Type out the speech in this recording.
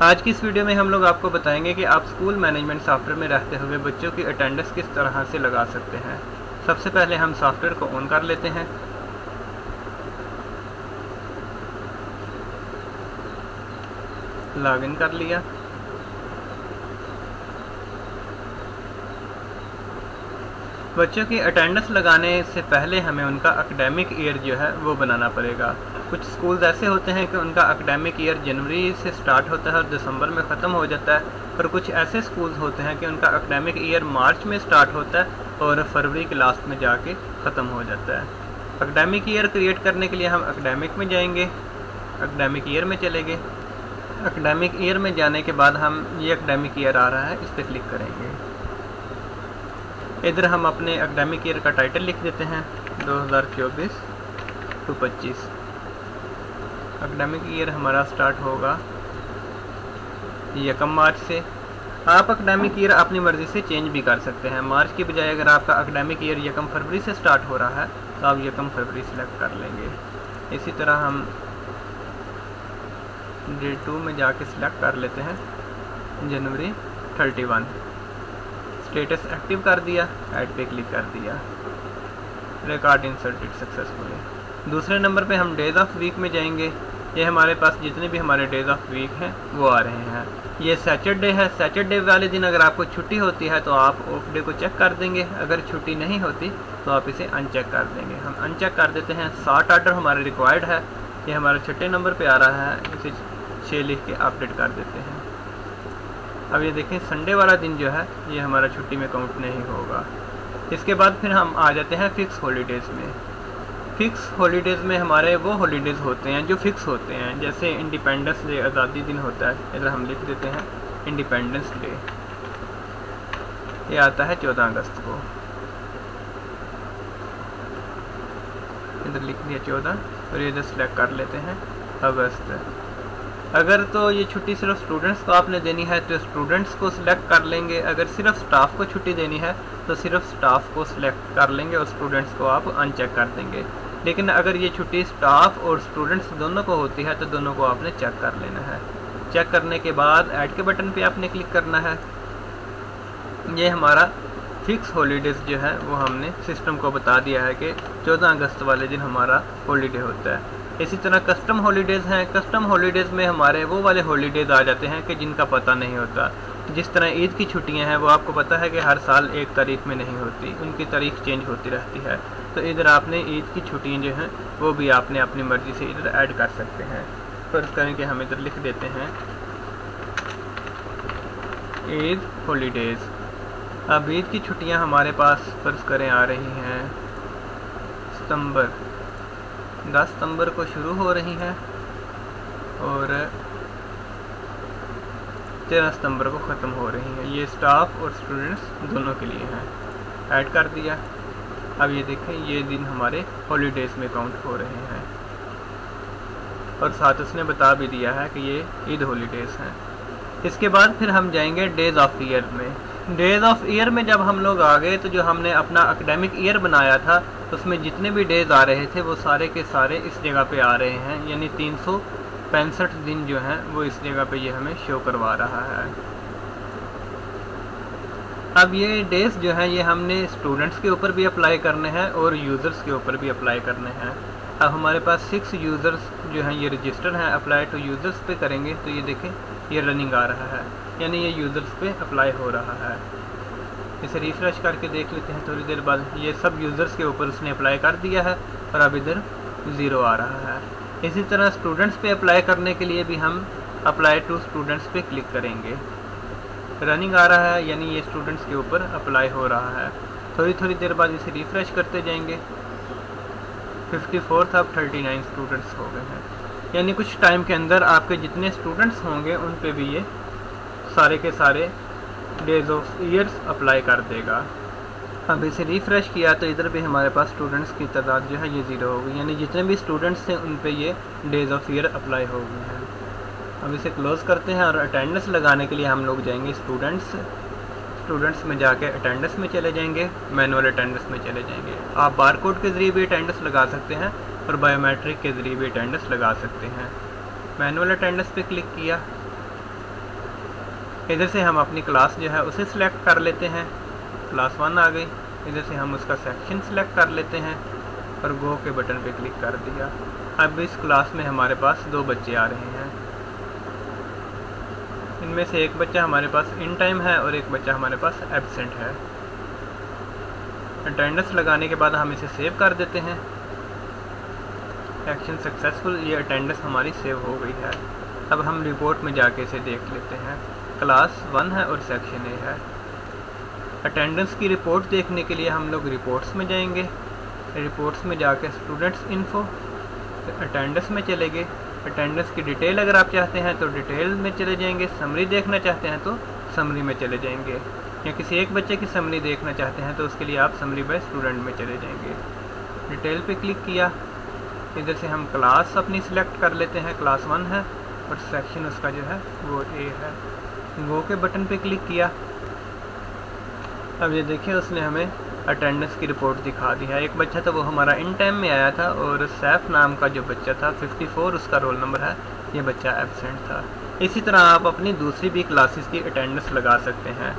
आज की इस वीडियो में हम लोग आपको बताएंगे कि आप स्कूल मैनेजमेंट सॉफ्टवेयर में रहते हुए बच्चों की अटेंडेंस किस तरह से लगा सकते हैं। सबसे पहले हम सॉफ्टवेयर को ऑन कर लेते हैं। लॉगिन कर लिया। बच्चों की अटेंडेंस लगाने से पहले हमें उनका एकेडमिक ईयर जो है वो बनाना पड़ेगा। कुछ स्कूल्स ऐसे होते हैं कि उनका एकेडमिक ईयर जनवरी से स्टार्ट होता है और दिसंबर में ख़त्म हो जाता है, और कुछ ऐसे स्कूल्स होते हैं कि उनका एकेडमिक ईयर मार्च में स्टार्ट होता है और फरवरी के लास्ट में जाके ख़त्म हो जाता है। एकेडमिक ईयर क्रिएट करने के लिए हम एकेडमिक में जाएंगे, एकेडमिक ईयर में चले गए। एकेडमिक ईयर में जाने के बाद हम ये एकेडमिक ईयर आ रहा है, इस पर क्लिक करेंगे। इधर हम अपने एकेडमिक ईयर का टाइटल लिख देते हैं 2024 to 25। एकेडमिक ईयर हमारा स्टार्ट होगा 1 मार्च से। आप एकेडमिक ईयर अपनी मर्ज़ी से चेंज भी कर सकते हैं। मार्च की बजाय अगर आपका एकेडमिक ईयर 1 फरवरी से स्टार्ट हो रहा है तो आप 1 फरवरी सेलेक्ट कर लेंगे। इसी तरह हम डे 2 में जाके सिलेक्ट कर लेते हैं जनवरी 31। स्टेटस एक्टिव कर दिया, ऐड पे क्लिक कर दिया, रिकॉर्ड इंसर्टेड सक्सेसफुली। दूसरे नंबर पे हम डेज ऑफ वीक में जाएंगे। ये हमारे पास जितने भी हमारे डेज ऑफ वीक हैं वो आ रहे हैं। ये सैटरडे है। सैटरडे वाले दिन अगर आपको छुट्टी होती है तो आप ऑफ डे को चेक कर देंगे, अगर छुट्टी नहीं होती तो आप इसे अनचेक कर देंगे। हम अनचेक कर देते हैं। सॉर्ट ऑर्डर हमारे रिक्वायर्ड है, ये हमारे 6ठे नंबर पर आ रहा है, इसे 6 लिख के अपडेट कर देते हैं। अब ये देखें संडे वाला दिन जो है ये हमारा छुट्टी में काउंट नहीं होगा। इसके बाद फिर हम आ जाते हैं फिक्स हॉलीडेज़ में। फिक्स हॉलीडेज़ में हमारे वो हॉलीडेज़ होते हैं जो फिक्स होते हैं, जैसे इंडिपेंडेंस डे आज़ादी दिन होता है, इधर हम लिख देते हैं इंडिपेंडेंस डे। ये आता है 14 अगस्त को, इधर लिख दिया 14 और इधर सेलेक्ट कर लेते हैं अगस्त। अगर तो ये छुट्टी सिर्फ स्टूडेंट्स को आपने देनी है तो स्टूडेंट्स को सिलेक्ट कर लेंगे, अगर सिर्फ स्टाफ को छुट्टी देनी है तो सिर्फ स्टाफ को सिलेक्ट कर लेंगे और स्टूडेंट्स को आप अनचेक कर देंगे। लेकिन अगर ये छुट्टी स्टाफ और स्टूडेंट्स दोनों को होती है तो दोनों को आपने चेक कर लेना है। चेक करने के बाद ऐड के बटन पे आपने क्लिक करना है। ये हमारा फिक्स हॉलीडेज़ जो है वो हमने सिस्टम को बता दिया है कि 14 अगस्त वाले दिन हमारा हॉलीडे होता है। इसी तरह कस्टम हॉलीडेज़ हैं। कस्टम हॉलीडेज़ में हमारे वो वाले हॉलीडेज़ आ जाते हैं कि जिनका पता नहीं होता। जिस तरह ईद की छुट्टियां हैं वो आपको पता है कि हर साल 1 तारीख में नहीं होती, उनकी तारीख चेंज होती रहती है। तो इधर आपने ईद की छुट्टियां जो हैं वो भी आपने अपनी मर्ज़ी से इधर ऐड कर सकते हैं। फर्ज करें कि हम इधर लिख देते हैं ईद हॉलीडेज़। अब ईद की छुट्टियाँ हमारे पास फ़र्ज़ करें आ रही हैं 10 सितंबर को शुरू हो रही हैं और 13 सितंबर को ख़त्म हो रही हैं। ये स्टाफ और स्टूडेंट्स दोनों के लिए हैं। ऐड कर दिया। अब ये देखें ये दिन हमारे हॉलीडेज़ में काउंट हो रहे हैं और साथ उसने बता भी दिया है कि ये ईद हॉलीडेज़ हैं। इसके बाद फिर हम जाएंगे डेज़ ऑफ ईयर में। डेज़ ऑफ ईयर में जब हम लोग आ गए तो जो हमने अपना एकेडमिक ईयर बनाया था उसमें जितने भी डेज़ आ रहे थे वो सारे के सारे इस जगह पे आ रहे हैं, यानी 365 दिन जो हैं वो इस जगह पे ये हमें शो करवा रहा है। अब ये डेज़ जो हैं ये हमने स्टूडेंट्स के ऊपर भी अप्लाई करने हैं और यूज़र्स के ऊपर भी अप्लाई करने हैं। अब हमारे पास 6 यूज़र्स जो हैं ये रजिस्टर हैं। अप्लाई टू यूज़र्स पे करेंगे तो ये देखें ये रनिंग आ रहा है, यानी ये यूज़र्स पे अप्लाई हो रहा है। इसे रिफ्रेश करके देख लेते हैं थोड़ी देर बाद। ये सब यूज़र्स के ऊपर उसने अप्लाई कर दिया है और अब इधर 0 आ रहा है। इसी तरह स्टूडेंट्स पे अप्लाई करने के लिए भी हम अप्लाई टू स्टूडेंट्स पे क्लिक करेंगे। रनिंग आ रहा है, यानी ये स्टूडेंट्स के ऊपर अप्लाई हो रहा है। थोड़ी देर बाद इसे रिफ्रेश करते जाएंगे। 54 अब 39 स्टूडेंट्स हो गए हैं, यानी कुछ टाइम के अंदर आपके जितने स्टूडेंट्स होंगे उन पे भी ये सारे के सारे डेज ऑफ ईयर्स अप्लाई कर देगा। अब इसे रिफ़्रेश किया तो इधर भी हमारे पास स्टूडेंट्स की तादाद जो है ये 0 हो गई, यानी जितने भी स्टूडेंट्स थे उन पे ये डेज ऑफ ईयर अप्लाई हो गए हैं। अब इसे क्लोज़ करते हैं और अटेंडेंस लगाने के लिए हम लोग जाएंगे स्टूडेंट्स में जाके अटेंडेंस में चले जाएंगे, मैनुअल अटेंडेंस में चले जाएंगे। आप बारकोड के ज़रिए भी अटेंडेंस लगा सकते हैं और बायोमेट्रिक के ज़रिए भी अटेंडेंस लगा सकते हैं। मैनुअल अटेंडेंस पे क्लिक किया इधर से हम अपनी क्लास जो है उसे सिलेक्ट कर लेते हैं, क्लास 1 आ गई। इधर से हम उसका सेक्शन सिलेक्ट कर लेते हैं और गो के बटन पे क्लिक कर दिया। अब इस क्लास में हमारे पास 2 बच्चे आ रहे हैं। इनमें से एक बच्चा हमारे पास इन टाइम है और एक बच्चा हमारे पास एब्सेंट है। अटेंडेंस लगाने के बाद हम इसे सेव कर देते हैं। एक्शन सक्सेसफुल, ये अटेंडेंस हमारी सेव हो गई है। अब हम रिपोर्ट में जाके इसे देख लेते हैं। क्लास 1 है और सेक्शन ए है। अटेंडेंस की रिपोर्ट देखने के लिए हम लोग रिपोर्ट्स में जाएंगे। रिपोर्ट्स में जाके स्टूडेंट्स इन्फो, अटेंडेंस में चले गए। अटेंडेंस की डिटेल अगर आप चाहते हैं तो डिटेल में चले जाएंगे, समरी देखना चाहते हैं तो समरी में चले जाएंगे, या किसी एक बच्चे की समरी देखना चाहते हैं तो उसके लिए आप समरी बाय स्टूडेंट में चले जाएंगे। डिटेल पे क्लिक किया। इधर से हम क्लास अपनी सिलेक्ट कर लेते हैं, क्लास 1 है और सेक्शन उसका जो है वो ए है। गो के बटन पे क्लिक किया। अब ये देखिए उसने हमें अटेंडेंस की रिपोर्ट दिखा दी है। एक बच्चा तो वो हमारा इन टाइम में आया था और सैफ नाम का जो बच्चा था 54 उसका रोल नंबर है, ये बच्चा एब्सेंट था। इसी तरह आप अपनी दूसरी भी क्लासेस की अटेंडेंस लगा सकते हैं।